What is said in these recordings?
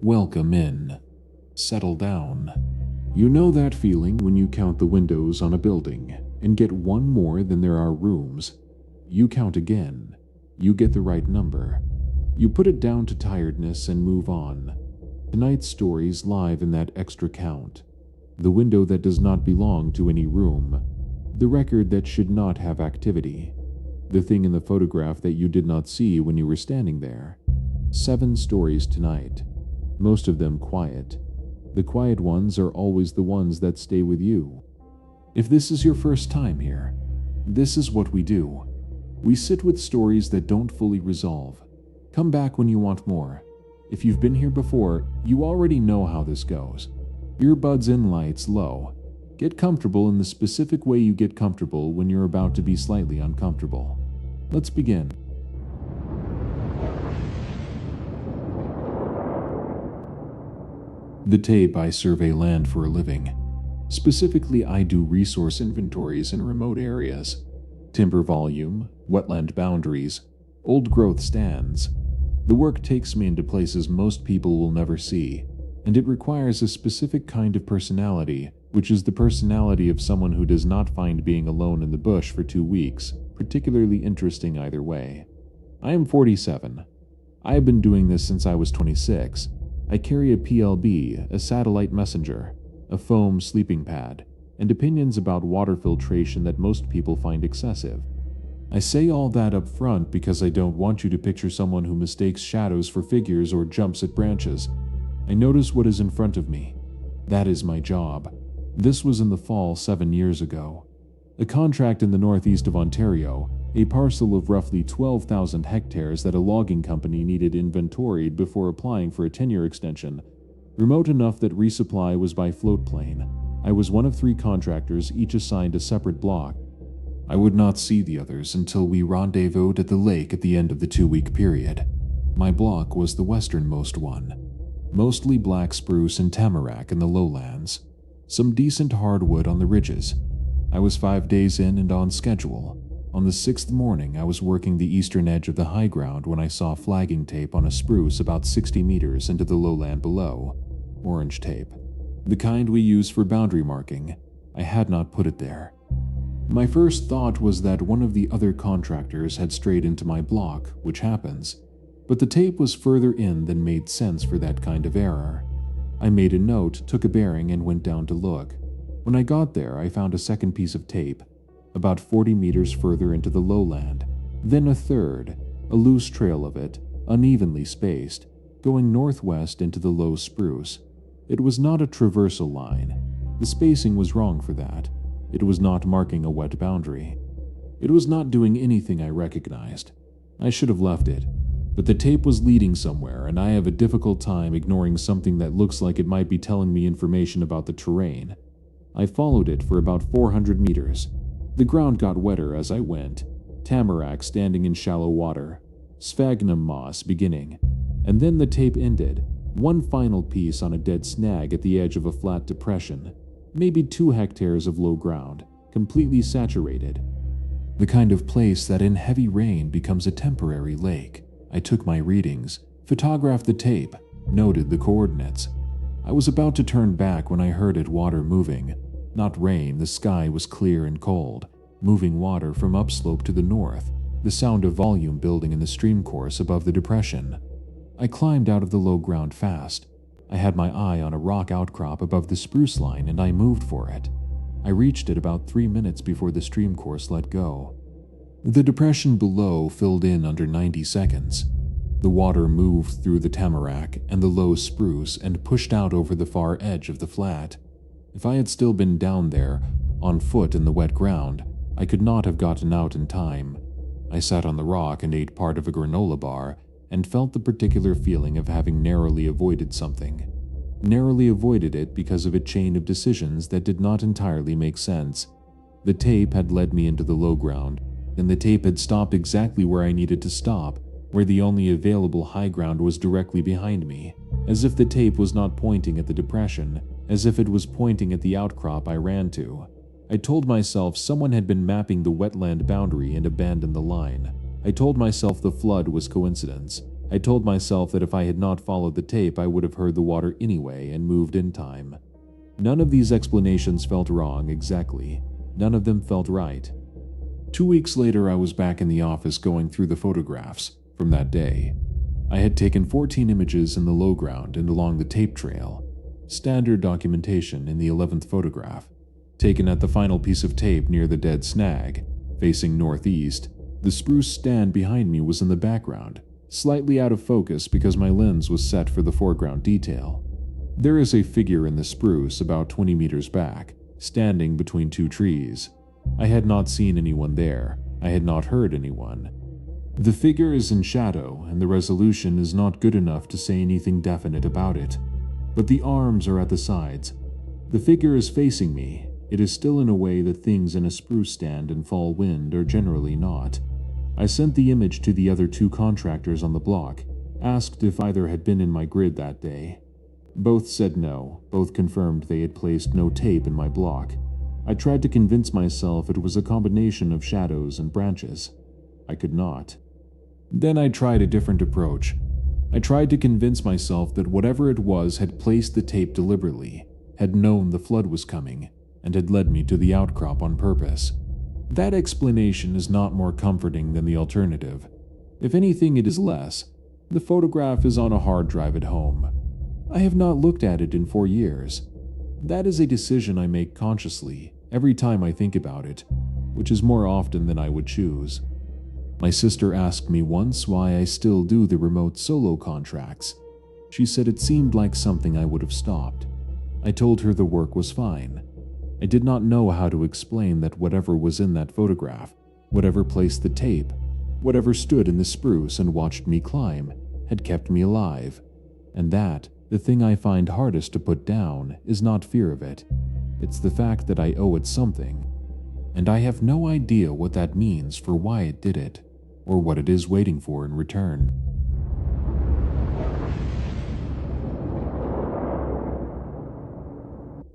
Welcome in. Settle down. You know that feeling when you count the windows on a building and get one more than there are rooms. You count again. You get the right number. You put it down to tiredness and move on. Tonight's stories live in that extra count. The window that does not belong to any room. The record that should not have activity. The thing in the photograph that you did not see when you were standing there. 7 stories tonight. Most of them quiet. The quiet ones are always the ones that stay with you. If this is your first time here, this is what we do. We sit with stories that don't fully resolve. Come back when you want more. If you've been here before, you already know how this goes. Earbuds in, lights low. Get comfortable in the specific way you get comfortable when you're about to be slightly uncomfortable. Let's begin. The tape. I survey land for a living. Specifically, I do resource inventories in remote areas. Timber volume, wetland boundaries, old growth stands. The work takes me into places most people will never see, and it requires a specific kind of personality, which is the personality of someone who does not find being alone in the bush for 2 weeks particularly interesting either way. I am 47. I have been doing this since I was 26. I carry a PLB, a satellite messenger, a foam sleeping pad, and opinions about water filtration that most people find excessive. I say all that up front because I don't want you to picture someone who mistakes shadows for figures or jumps at branches. I notice what is in front of me. That is my job. This was in the fall 7 years ago. A contract in the northeast of Ontario, a parcel of roughly 12,000 hectares that a logging company needed inventoried before applying for a 10-year extension. Remote enough that resupply was by float plane. I was one of 3 contractors, each assigned a separate block. I would not see the others until we rendezvoused at the lake at the end of the 2-week period. My block was the westernmost one. Mostly black spruce and tamarack in the lowlands. Some decent hardwood on the ridges. I was 5 days in and on schedule. On the 6th morning, I was working the eastern edge of the high ground when I saw flagging tape on a spruce about 60 meters into the lowland below. Orange tape. The kind we use for boundary marking. I had not put it there. My first thought was that one of the other contractors had strayed into my block, which happens. But the tape was further in than made sense for that kind of error. I made a note, took a bearing, and went down to look. When I got there, I found a second piece of tape, about 40 meters further into the lowland. Then a third, a loose trail of it, unevenly spaced, going northwest into the low spruce. It was not a traversal line. The spacing was wrong for that. It was not marking a wet boundary. It was not doing anything I recognized. I should have left it. But the tape was leading somewhere, and I have a difficult time ignoring something that looks like it might be telling me information about the terrain. I followed it for about 400 meters. The ground got wetter as I went, tamarack standing in shallow water, sphagnum moss beginning, and then the tape ended, one final piece on a dead snag at the edge of a flat depression, maybe 2 hectares of low ground, completely saturated. The kind of place that in heavy rain becomes a temporary lake. I took my readings, photographed the tape, noted the coordinates. I was about to turn back when I heard it water moving. Not rain, the sky was clear and cold. Moving water from upslope to the north, the sound of volume building in the stream course above the depression. I climbed out of the low ground fast. I had my eye on a rock outcrop above the spruce line and I moved for it. I reached it about 3 minutes before the stream course let go. The depression below filled in under 90 seconds. The water moved through the tamarack and the low spruce and pushed out over the far edge of the flat. If I had still been down there, on foot in the wet ground, I could not have gotten out in time. I sat on the rock and ate part of a granola bar and felt the particular feeling of having narrowly avoided something. Narrowly avoided it because of a chain of decisions that did not entirely make sense. The tape had led me into the low ground, and the tape had stopped exactly where I needed to stop, where the only available high ground was directly behind me, as if the tape was not pointing at the depression, as if it was pointing at the outcrop I ran to. I told myself someone had been mapping the wetland boundary and abandoned the line. I told myself the flood was coincidence, I told myself that if I had not followed the tape, I would have heard the water anyway and moved in time. None of these explanations felt wrong exactly. None of them felt right. 2 weeks later, I was back in the office going through the photographs from that day. I had taken 14 images in the low ground and along the tape trail. Standard documentation in the 11th photograph, taken at the final piece of tape near the dead snag, facing northeast. The spruce stand behind me was in the background, slightly out of focus because my lens was set for the foreground detail. There is a figure in the spruce about 20 meters back, standing between two trees. I had not seen anyone there. I had not heard anyone. The figure is in shadow, and the resolution is not good enough to say anything definite about it. But the arms are at the sides. The figure is facing me. It is still in a way that things in a spruce stand in fall wind are generally not. I sent the image to the other 2 contractors on the block, asked if either had been in my grid that day. Both said no. Both confirmed they had placed no tape in my block. I tried to convince myself it was a combination of shadows and branches. I could not. Then I tried a different approach. I tried to convince myself that whatever it was had placed the tape deliberately, had known the flood was coming, and had led me to the outcrop on purpose. That explanation is not more comforting than the alternative. If anything, it is less. The photograph is on a hard drive at home. I have not looked at it in 4 years. That is a decision I make consciously every time I think about it, which is more often than I would choose. My sister asked me once why I still do the remote solo contracts. She said it seemed like something I would have stopped. I told her the work was fine. I did not know how to explain that whatever was in that photograph, whatever placed the tape, whatever stood in the spruce and watched me climb, had kept me alive, and that the thing I find hardest to put down is not fear of it. It's the fact that I owe it something, and I have no idea what that means for why it did it, or what it is waiting for in return.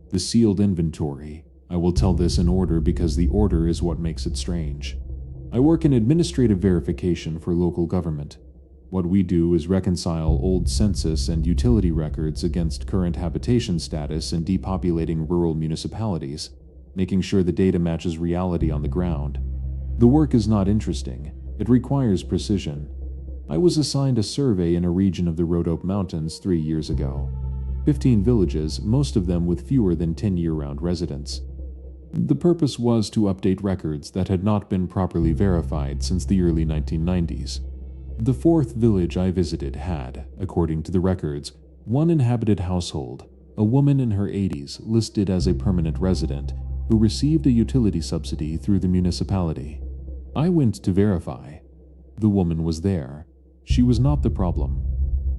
The sealed inventory. I will tell this in order because the order is what makes it strange. I work in administrative verification for local government. What we do is reconcile old census and utility records against current habitation status in depopulating rural municipalities, making sure the data matches reality on the ground. The work is not interesting. It requires precision. I was assigned a survey in a region of the Rhodope Mountains 3 years ago. 15 villages, most of them with fewer than 10 year-round residents. The purpose was to update records that had not been properly verified since the early 1990s. The 4th village I visited had, according to the records, 1 inhabited household, a woman in her 80s listed as a permanent resident who received a utility subsidy through the municipality. I went to verify. The woman was there. She was not the problem.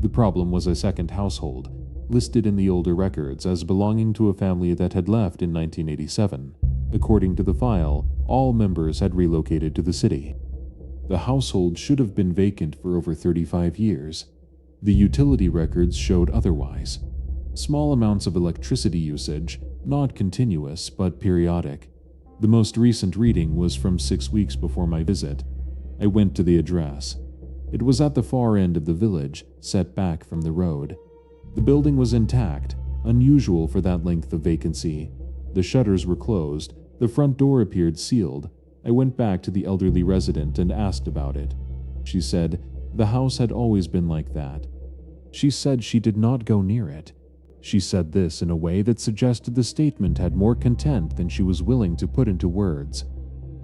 The problem was a 2nd household, listed in the older records as belonging to a family that had left in 1987. According to the file, all members had relocated to the city. The household should have been vacant for over 35 years. The utility records showed otherwise. Small amounts of electricity usage, not continuous but periodic. The most recent reading was from 6 weeks before my visit. I went to the address. It was at the far end of the village, set back from the road. The building was intact, unusual for that length of vacancy. The shutters were closed. The front door appeared sealed. I went back to the elderly resident and asked about it. She said the house had always been like that. She said she did not go near it. She said this in a way that suggested the statement had more content than she was willing to put into words.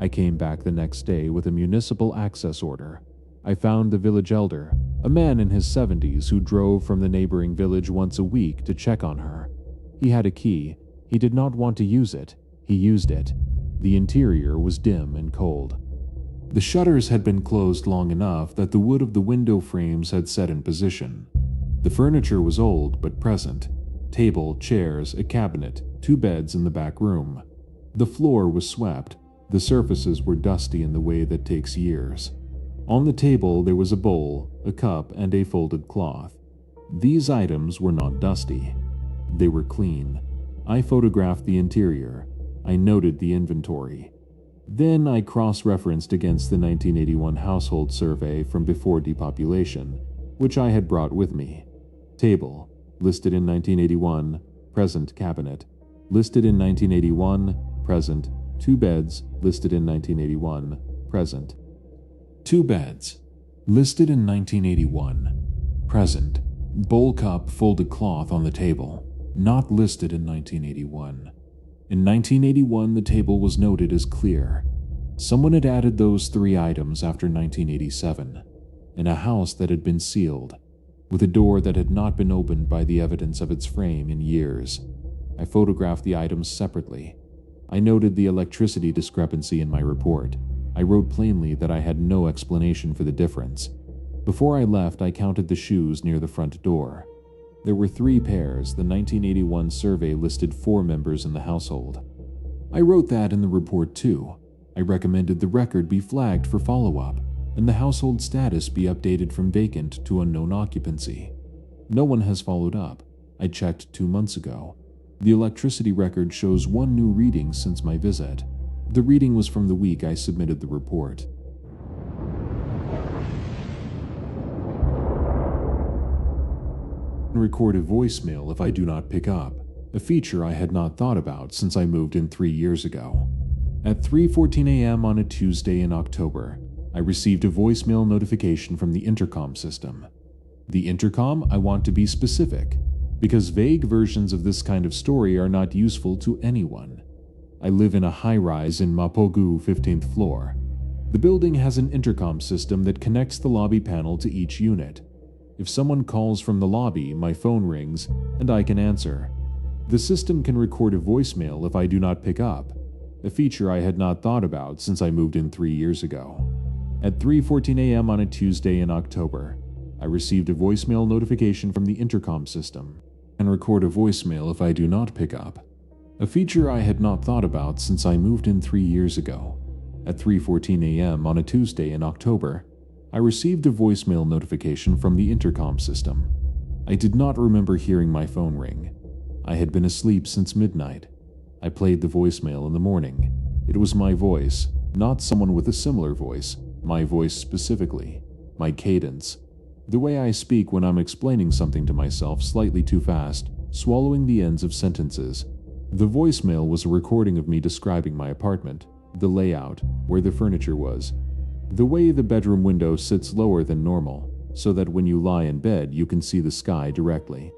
I came back the next day with a municipal access order. I found the village elder, a man in his 70s who drove from the neighboring village once a week to check on her. He had a key. He did not want to use it. He used it. The interior was dim and cold. The shutters had been closed long enough that the wood of the window frames had set in position. The furniture was old but present. Table, chairs, a cabinet, 2 beds in the back room. The floor was swept. The surfaces were dusty in the way that takes years. On the table there was a bowl, a cup, and a folded cloth. These items were not dusty. They were clean. I photographed the interior. I noted the inventory. Then I cross-referenced against the 1981 household survey from before depopulation, which I had brought with me. Table, listed in 1981, present cabinet, listed in 1981, present. 2 beds, listed in 1981, present. 2 beds, listed in 1981, present. Bowl cup folded cloth on the table, not listed in 1981. In 1981, the table was noted as clear. Someone had added those 3 items after 1987, in a house that had been sealed, with a door that had not been opened by the evidence of its frame in years. I photographed the items separately. I noted the electricity discrepancy in my report. I wrote plainly that I had no explanation for the difference. Before I left, I counted the shoes near the front door. There were 3 pairs. The 1981 survey listed 4 members in the household. I wrote that in the report too. I recommended the record be flagged for follow-up and the household status be updated from vacant to unknown occupancy. No one has followed up. I checked 2 months ago. The electricity record shows 1 new reading since my visit. The reading was from the week I submitted the report. Record a voicemail if I do not pick up, a feature I had not thought about since I moved in 3 years ago. At 3:14 a.m. on a Tuesday in October, I received a voicemail notification from the Intercom system. The Intercom, I want to be specific, because vague versions of this kind of story are not useful to anyone. I live in a high-rise in Mapogu, 15th floor. The building has an intercom system that connects the lobby panel to each unit. If someone calls from the lobby, my phone rings, and I can answer. The system can record a voicemail if I do not pick up, a feature I had not thought about since I moved in 3 years ago. At 3:14 a.m. on a Tuesday in October, I received a voicemail notification from the intercom system, and record a voicemail if I do not pick up, a feature I had not thought about since I moved in 3 years ago. At 3:14 a.m. on a Tuesday in October, I received a voicemail notification from the intercom system. I did not remember hearing my phone ring. I had been asleep since midnight. I played the voicemail in the morning. It was my voice, not someone with a similar voice, my voice specifically, my cadence. The way I speak when I'm explaining something to myself slightly too fast, swallowing the ends of sentences. The voicemail was a recording of me describing my apartment, the layout, where the furniture was, the way the bedroom window sits lower than normal, so that when you lie in bed you can see the sky directly.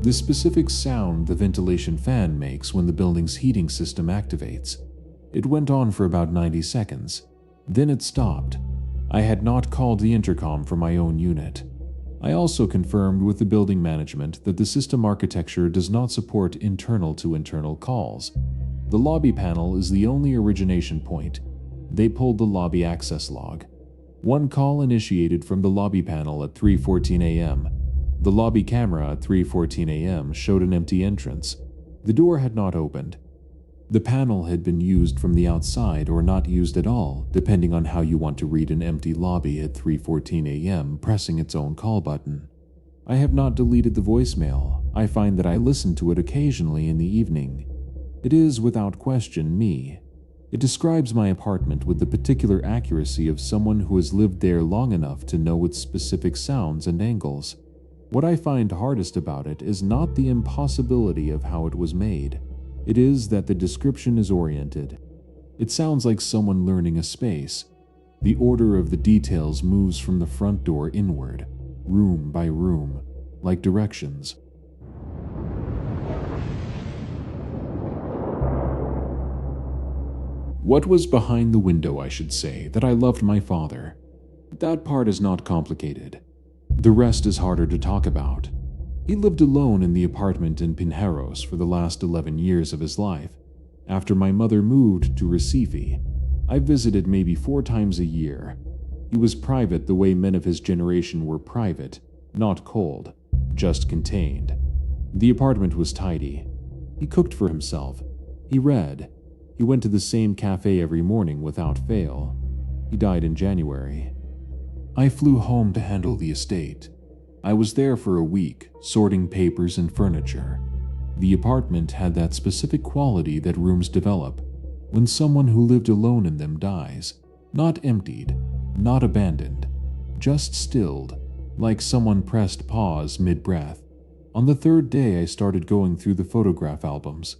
The specific sound the ventilation fan makes when the building's heating system activates. It went on for about 90 seconds. Then it stopped. I had not called the intercom for my own unit. I also confirmed with the building management that the system architecture does not support internal-to-internal calls. The lobby panel is the only origination point. They pulled the lobby access log. One call initiated from the lobby panel at 3:14 a.m. The lobby camera at 3:14 a.m. showed an empty entrance. The door had not opened. The panel had been used from the outside or not used at all, depending on how you want to read an empty lobby at 3:14 a.m. pressing its own call button. I have not deleted the voicemail. I find that I listen to it occasionally in the evening. It is, without question, me. It describes my apartment with the particular accuracy of someone who has lived there long enough to know its specific sounds and angles. What I find hardest about it is not the impossibility of how it was made. It is that the description is oriented. It sounds like someone learning a space. The order of the details moves from the front door inward, room by room, like directions. What was behind the window, I should say, that I loved my father. That part is not complicated. The rest is harder to talk about. He lived alone in the apartment in Pinheiros for the last 11 years of his life. After my mother moved to Recife, I visited maybe 4 times a year. He was private the way men of his generation were private, not cold, just contained. The apartment was tidy. He cooked for himself. He read. He went to the same cafe every morning without fail. He died in January. I flew home to handle the estate. I was there for a week, sorting papers and furniture. The apartment had that specific quality that rooms develop when someone who lived alone in them dies. Not emptied, not abandoned, just stilled. like someone pressed pause mid-breath. On the third day, I started going through the photograph albums.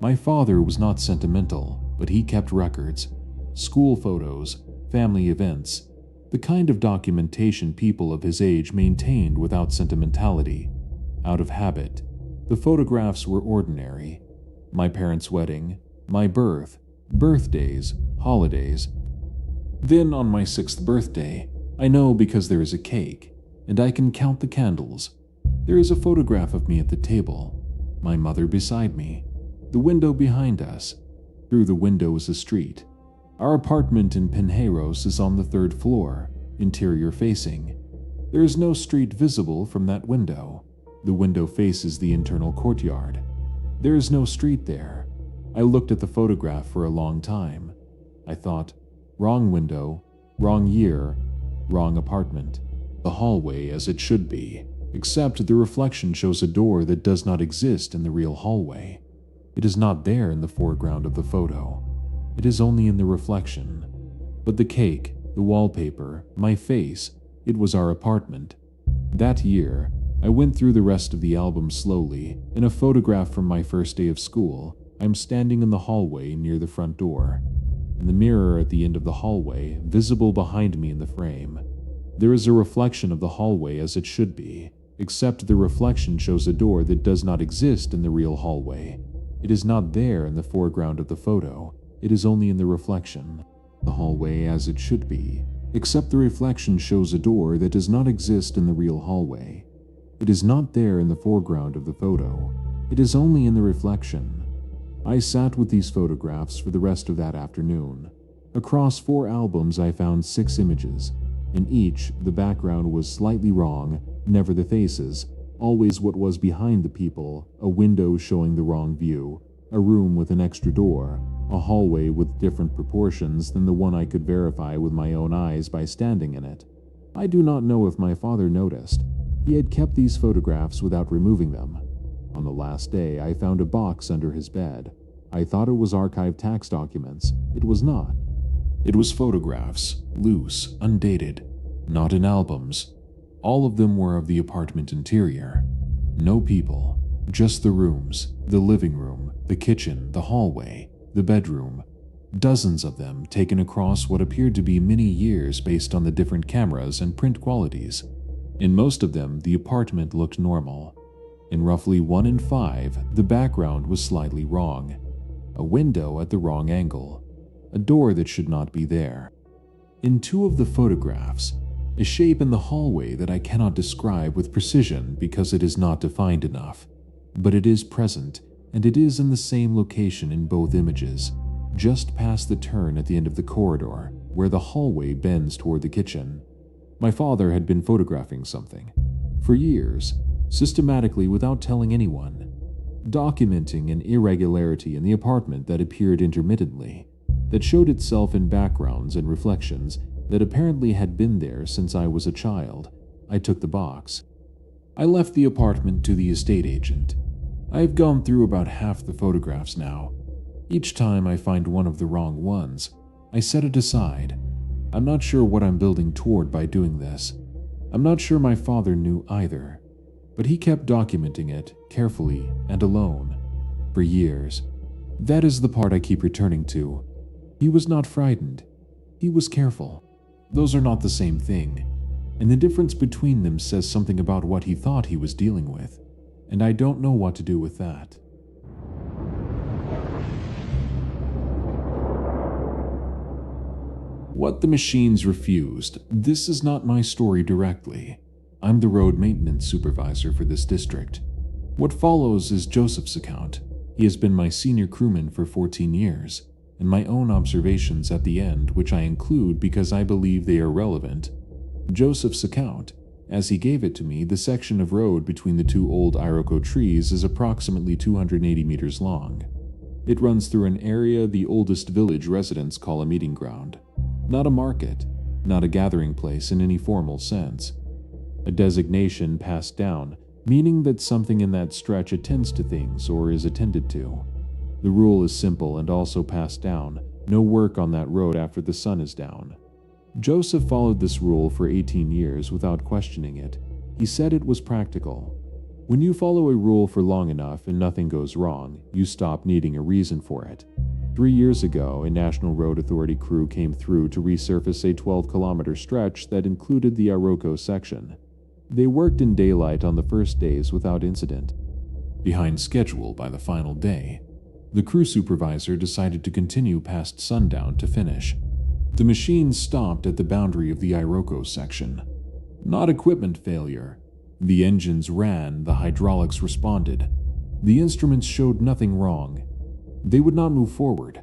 My father was not sentimental, but he kept records. School photos, family events, the kind of documentation people of his age maintained without sentimentality. Out of habit, the photographs were ordinary. My parents' wedding, my birth, birthdays, holidays. Then on my 6th birthday, I know because there is a cake, and I can count the candles. There is a photograph of me at the table, my mother beside me, the window behind us. Through the window is a street. Our apartment in Pinheiros is on the 3rd floor, interior facing. There is no street visible from that window. The window faces the internal courtyard. There is no street there. I looked at the photograph for a long time. I thought, wrong window, wrong year, wrong apartment. The hallway as it should be, except the reflection shows a door that does not exist in the real hallway. It is not there in the foreground of the photo. It is only in the reflection. But the cake, the wallpaper, my face, it was our apartment. That year, I went through the rest of the album slowly. In a photograph from my first day of school, I'm standing in the hallway near the front door. In the mirror at the end of the hallway, visible behind me in the frame, there is a reflection of the hallway as it should be, except the reflection shows a door that does not exist in the real hallway. It is not there in the foreground of the photo. It is only in the reflection. The hallway as it should be, except the reflection shows a door that does not exist in the real hallway. It is not there in the foreground of the photo. It is only in the reflection. I sat with these photographs for the rest of that afternoon. Across 4 albums, I found 6 images. In each, the background was slightly wrong, never the faces, always what was behind the people, a window showing the wrong view, a room with an extra door, a hallway with different proportions than the one I could verify with my own eyes by standing in it. I do not know if my father noticed. He had kept these photographs without removing them. On the last day, I found a box under his bed. I thought it was archived tax documents. It was not. It was photographs, loose, undated, not in albums. All of them were of the apartment interior. No people, just the rooms, the living room, the kitchen, the hallway, the bedroom. Dozens of them taken across what appeared to be many years based on the different cameras and print qualities. In most of them, the apartment looked normal. In roughly 1 in 5, the background was slightly wrong. A window at the wrong angle. A door that should not be there. In 2 of the photographs, a shape in the hallway that I cannot describe with precision because it is not defined enough. But it is present, and it is in the same location in both images, just past the turn at the end of the corridor, where the hallway bends toward the kitchen. My father had been photographing something, for years, systematically without telling anyone, documenting an irregularity in the apartment that appeared intermittently, that showed itself in backgrounds and reflections that apparently had been there since I was a child. I took the box. I left the apartment to the estate agent. I have gone through about half the photographs now. Each time I find one of the wrong ones, I set it aside. I'm not sure what I'm building toward by doing this. I'm not sure my father knew either, but he kept documenting it carefully and alone for years. That is the part I keep returning to. He was not frightened. He was careful. Those are not the same thing, and the difference between them says something about what he thought he was dealing with, and I don't know what to do with that. What the machines refused. This is not my story directly. I'm the road maintenance supervisor for this district. What follows is Joseph's account. He has been my senior crewman for 14 years, and my own observations at the end, which I include because I believe they are relevant. Joseph's account. As he gave it to me, the section of road between the 2 old Iroko trees is approximately 280 meters long. It runs through an area the oldest village residents call a meeting ground. Not a market, not a gathering place in any formal sense. A designation passed down, meaning that something in that stretch attends to things or is attended to. The rule is simple and also passed down: no work on that road after the sun is down. Joseph followed this rule for 18 years without questioning it. He said it was practical. When you follow a rule for long enough and nothing goes wrong, you stop needing a reason for it. 3 years ago, a National Road Authority crew came through to resurface a 12-kilometer stretch that included the Iroko section. They worked in daylight on the first days without incident. Behind schedule by the final day, the crew supervisor decided to continue past sundown to finish. The machine stopped at the boundary of the Iroko section. Not equipment failure. The engines ran, the hydraulics responded. The instruments showed nothing wrong. They would not move forward.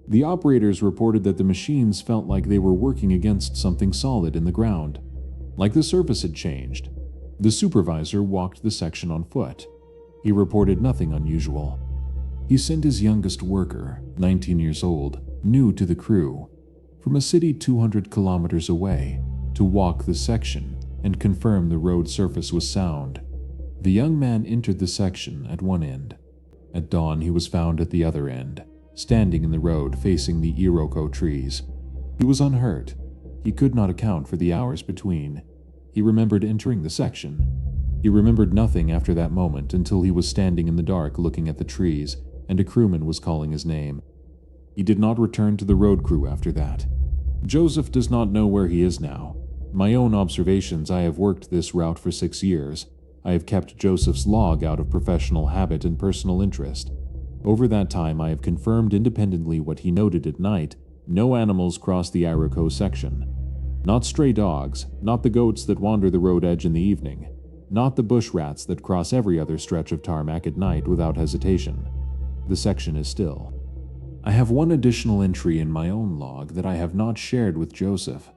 The operators reported that the machines felt like they were working against something solid in the ground, like the surface had changed. The supervisor walked the section on foot. He reported nothing unusual. He sent his youngest worker, 19 years old, new to the crew, from a city 200 kilometers away, to walk the section and confirm the road surface was sound. The young man entered the section at one end. At dawn, he was found at the other end, standing in the road facing the Iroko trees. He was unhurt. He could not account for the hours between. He remembered entering the section. He remembered nothing after that moment until he was standing in the dark looking at the trees, and a crewman was calling his name. He did not return to the road crew after that. Joseph does not know where he is now. My own observations: I have worked this route for 6 years. I have kept Joseph's log out of professional habit and personal interest. Over that time, I have confirmed independently what he noted at night: no animals cross the Iroko section. Not stray dogs, not the goats that wander the road edge in the evening, not the bush rats that cross every other stretch of tarmac at night without hesitation. The section is still. I have one additional entry in my own log that I have not shared with Joseph.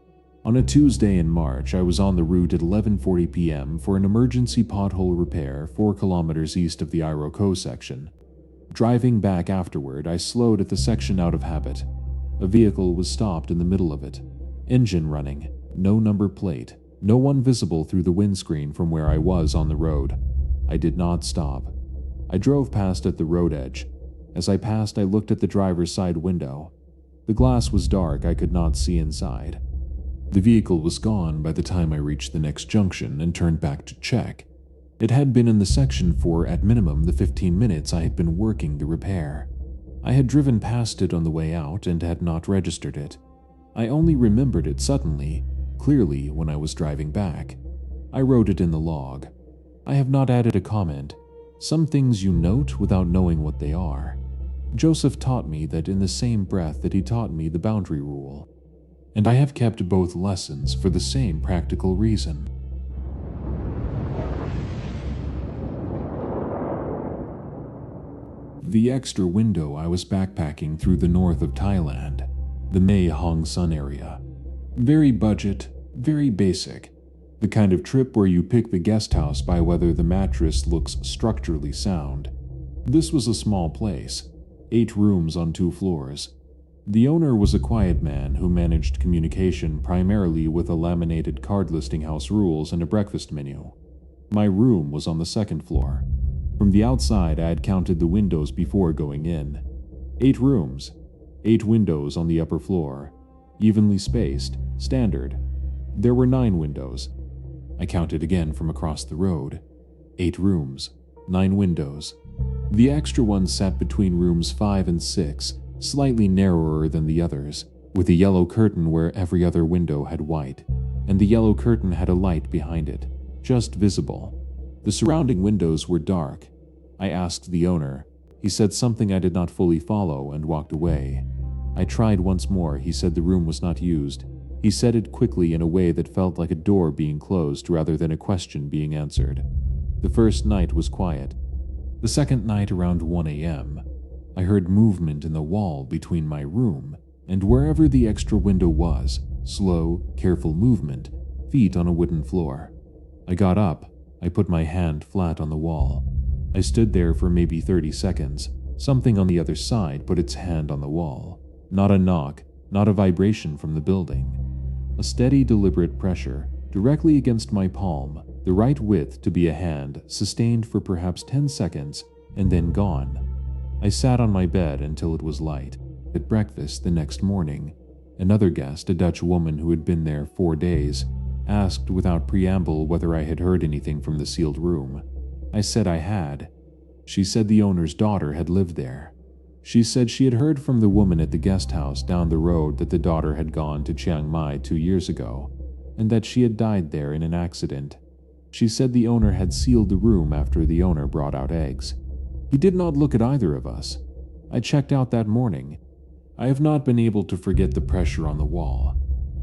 On a Tuesday in March, I was on the route at 11:40 p.m. for an emergency pothole repair 4 kilometers east of the Iroko section. Driving back afterward, I slowed at the section out of habit. A vehicle was stopped in the middle of it. Engine running, no number plate, no one visible through the windscreen from where I was on the road. I did not stop. I drove past at the road edge. As I passed, I looked at the driver's side window. The glass was dark, I could not see inside. The vehicle was gone by the time I reached the next junction and turned back to check. It had been in the section for, at minimum, the 15 minutes I had been working the repair. I had driven past it on the way out and had not registered it. I only remembered it suddenly, clearly, when I was driving back. I wrote it in the log. I have not added a comment. Some things you note without knowing what they are. Joseph taught me that in the same breath that he taught me the boundary rule. And I have kept both lessons for the same practical reason. The extra window I was backpacking through the north of Thailand, the Mae Hong Son area. Very budget, very basic. The kind of trip where you pick the guest house by whether the mattress looks structurally sound. This was a small place, 8 rooms on 2 floors. The owner was a quiet man who managed communication primarily with a laminated card listing house rules and a breakfast menu. My room was on the 2nd floor. From the outside, I had counted the windows before going in. 8 rooms, 8 windows on the upper floor, evenly spaced, standard. There were 9 windows. I counted again from across the road. 8 rooms, 9 windows. The extra one sat between rooms 5 and 6, slightly narrower than the others, with a yellow curtain where every other window had white, and the yellow curtain had a light behind it, just visible. The surrounding windows were dark. I asked the owner. He said something I did not fully follow and walked away. I tried once more. He said the room was not used. He said it quickly in a way that felt like a door being closed rather than a question being answered. The first night was quiet. The second night around 1 a.m., I heard movement in the wall between my room and wherever the extra window was, slow, careful movement, feet on a wooden floor. I got up. I put my hand flat on the wall. I stood there for maybe 30 seconds. Something on the other side put its hand on the wall. Not a knock, not a vibration from the building. A steady, deliberate pressure, directly against my palm, the right width to be a hand, sustained for perhaps 10 seconds, and then gone. I sat on my bed until it was light. At breakfast the next morning, Another guest, a Dutch woman who had been there 4 days, asked without preamble whether I had heard anything from the sealed room. I said I had. She said the owner's daughter had lived there. She said she had heard from the woman at the guest house down the road that the daughter had gone to Chiang Mai 2 years ago, and that she had died there in an accident. She said the owner had sealed the room after the owner brought out eggs. He did not look at either of us. I checked out that morning. I have not been able to forget the pressure on the wall.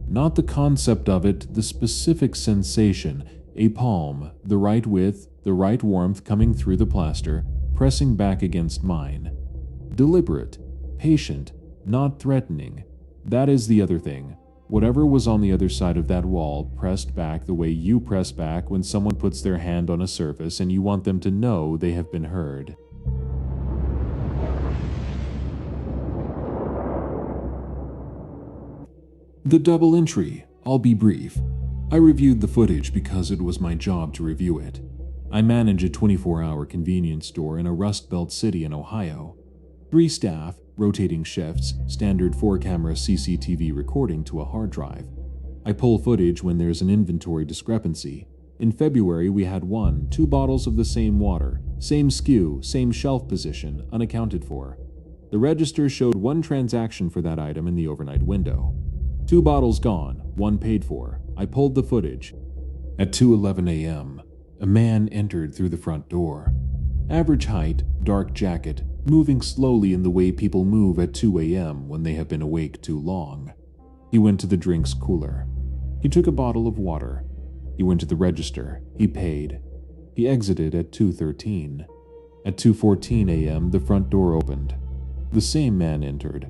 Not the concept of it, the specific sensation, a palm, the right width, the right warmth coming through the plaster, pressing back against mine. Deliberate, patient, not threatening. That is the other thing. Whatever was on the other side of that wall pressed back the way you press back when someone puts their hand on a surface and you want them to know they have been heard. The double entry. I'll be brief. I reviewed the footage because it was my job to review it. I manage a 24-hour convenience store in a Rust Belt city in Ohio. 3 staff, rotating shifts, standard 4-camera CCTV recording to a hard drive. I pull footage when there's an inventory discrepancy. In February, we had 2 bottles of the same water, same SKU, same shelf position, unaccounted for. The register showed 1 transaction for that item in the overnight window. 2 bottles gone, 1 paid for. I pulled the footage. At 2:11 a.m., a man entered through the front door. Average height, dark jacket, moving slowly in the way people move at 2 a.m. when they have been awake too long. He went to the drinks cooler. He took a bottle of water. He went to the register. He paid. He exited at 2:13. At 2:14 a.m., the front door opened. The same man entered.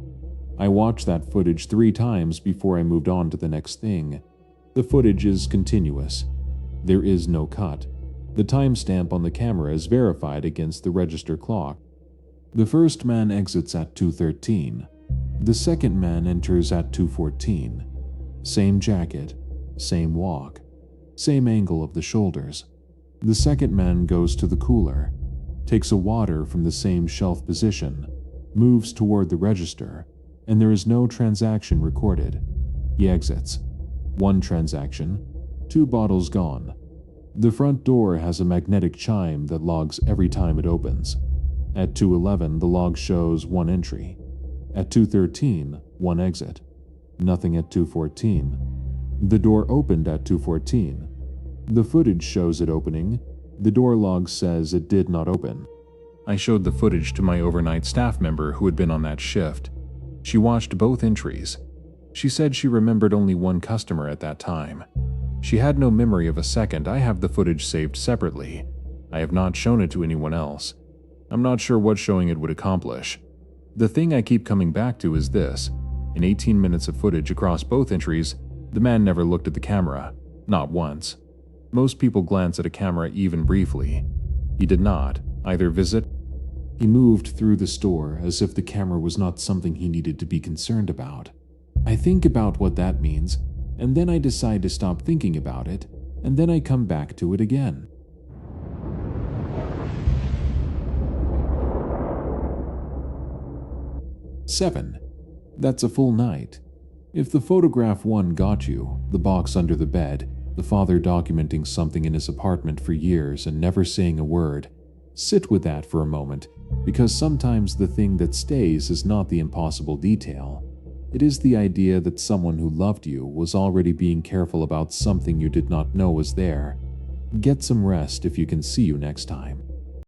I watched that footage 3 times before I moved on to the next thing. The footage is continuous. There is no cut. The timestamp on the camera is verified against the register clock. The first man exits at 2:13. The second man enters at 2:14. Same jacket, same walk, same angle of the shoulders. The second man goes to the cooler, takes a water from the same shelf position, moves toward the register, and there is no transaction recorded. He exits. 1 transaction, 2 bottles gone. The front door has a magnetic chime that logs every time it opens. At 2:11, the log shows 1 entry. At 2:13, 1 exit. Nothing at 2:14. The door opened at 2:14. The footage shows it opening. The door log says it did not open. I showed the footage to my overnight staff member who had been on that shift. She watched both entries. She said she remembered only 1 customer at that time. She had no memory of a second. I have the footage saved separately. I have not shown it to anyone else. I'm not sure what showing it would accomplish. The thing I keep coming back to is this. In 18 minutes of footage across both entries, the man never looked at the camera. Not once. Most people glance at a camera even briefly. He did not, either visit. He moved through the store as if the camera was not something he needed to be concerned about. I think about what that means, and then I decide to stop thinking about it, and then I come back to it again. Seven. That's a full night. If the photograph 1 got you, the box under the bed, the father documenting something in his apartment for years and never saying a word, sit with that for a moment, because sometimes the thing that stays is not the impossible detail. It is the idea that someone who loved you was already being careful about something you did not know was there. Get some rest if you can. See you next time.